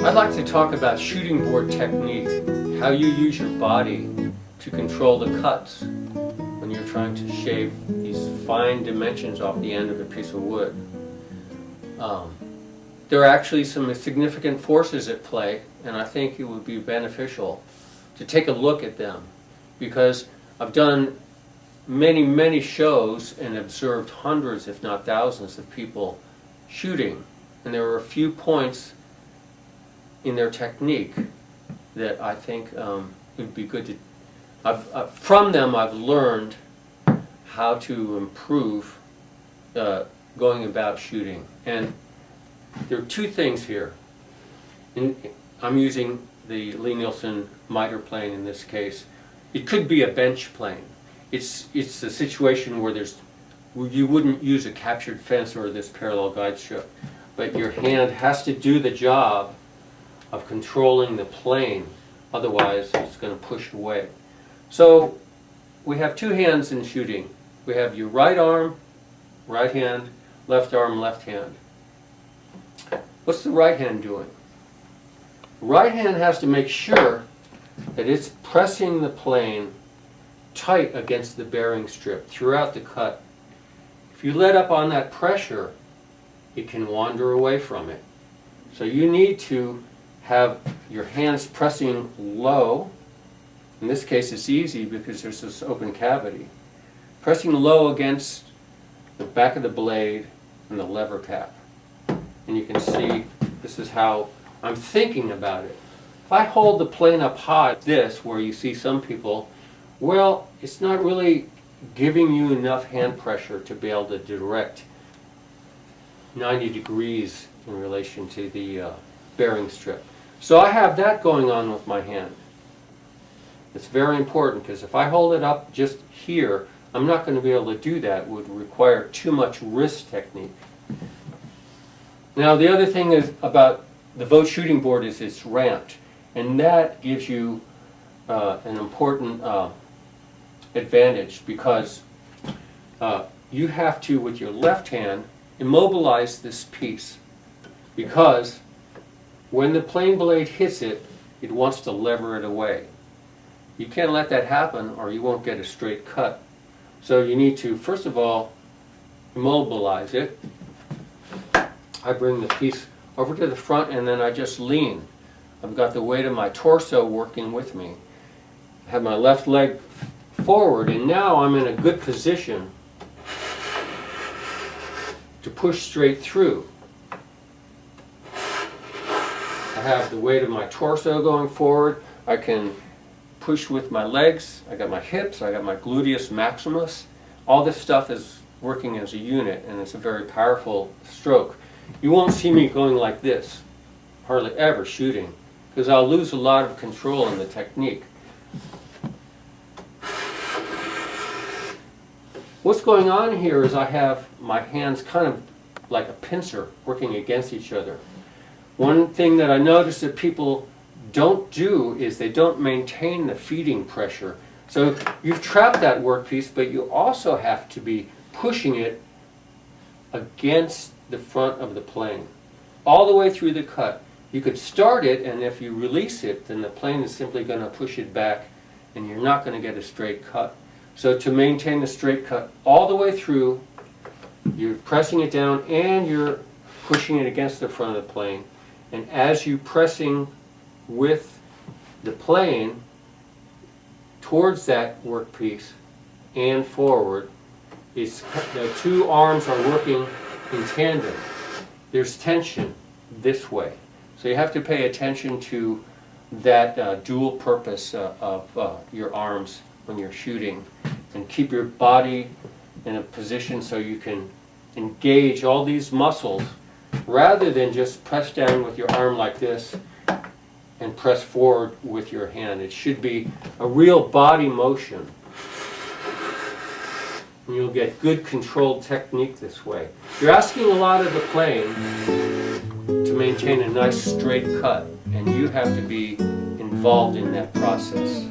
I'd like to talk about shooting board technique, how you use your body to control the cuts when you're trying to shave these fine dimensions off the end of a piece of wood. There are actually some significant forces at play, and I think it would be beneficial to take a look at them, because I've done many shows and observed hundreds, if not thousands, of people shooting, and there are a few points in their technique that I think would be good to. From them, I've learned how to improve going about shooting, and there are two things here. I'm using the Lie-Nielsen miter plane in this case. It could be a bench plane. It's a situation where you wouldn't use a captured fence or this parallel guide strip, but your hand has to do the job of controlling the plane, otherwise it's going to push away. So we have two hands in shooting. We have your right arm, right hand, left arm, left hand. What's the right hand doing? Right hand has to make sure that it's pressing the plane tight against the bearing strip throughout the cut. If you let up on that pressure, it can wander away from it. So you need to have your hands pressing low. In this case it's easy because there's this open cavity. Pressing low against the back of the blade and the lever cap. And you can see this is how I'm thinking about it. If I hold the plane up high, this, where you see some people, well, it's not really giving you enough hand pressure to be able to direct 90 degrees in relation to the bearing strip. So I have that going on with my hand. It's very important, because if I hold it up just here, I'm not going to be able to do that. It would require too much wrist technique. Now the other thing is about the Vogt shooting board is it's ramped, and that gives you an important advantage, because you have to, with your left hand, immobilize this piece, because when the plane blade hits it, it wants to lever it away. You can't let that happen or you won't get a straight cut. So you need to, first of all, immobilize it. I bring the piece over to the front and then I just lean. I've got the weight of my torso working with me. I have my left leg forward, and now I'm in a good position to push straight through. I have the weight of my torso going forward. I can push with my legs. I got my hips. I got my gluteus maximus. All this stuff is working as a unit, and it's a very powerful stroke. You won't see me going like this, hardly ever shooting, because I'll lose a lot of control in the technique. What's going on here is I have my hands kind of like a pincer working against each other. One thing that I notice that people don't do is they don't maintain the feeding pressure. So you've trapped that workpiece, but you also have to be pushing it against the front of the plane all the way through the cut. You could start it, and if you release it, then the plane is simply going to push it back, and you're not going to get a straight cut. So to maintain the straight cut all the way through, you're pressing it down and you're pushing it against the front of the plane. And as you're pressing with the plane towards that workpiece and forward, the two arms are working in tandem. There's tension this way. So you have to pay attention to that dual purpose of your arms when you're shooting, and keep your body in a position so you can engage all these muscles rather than just press down with your arm like this and press forward with your hand. It should be a real body motion. And you'll get good controlled technique this way. You're asking a lot of the plane to maintain a nice straight cut, and you have to be involved in that process.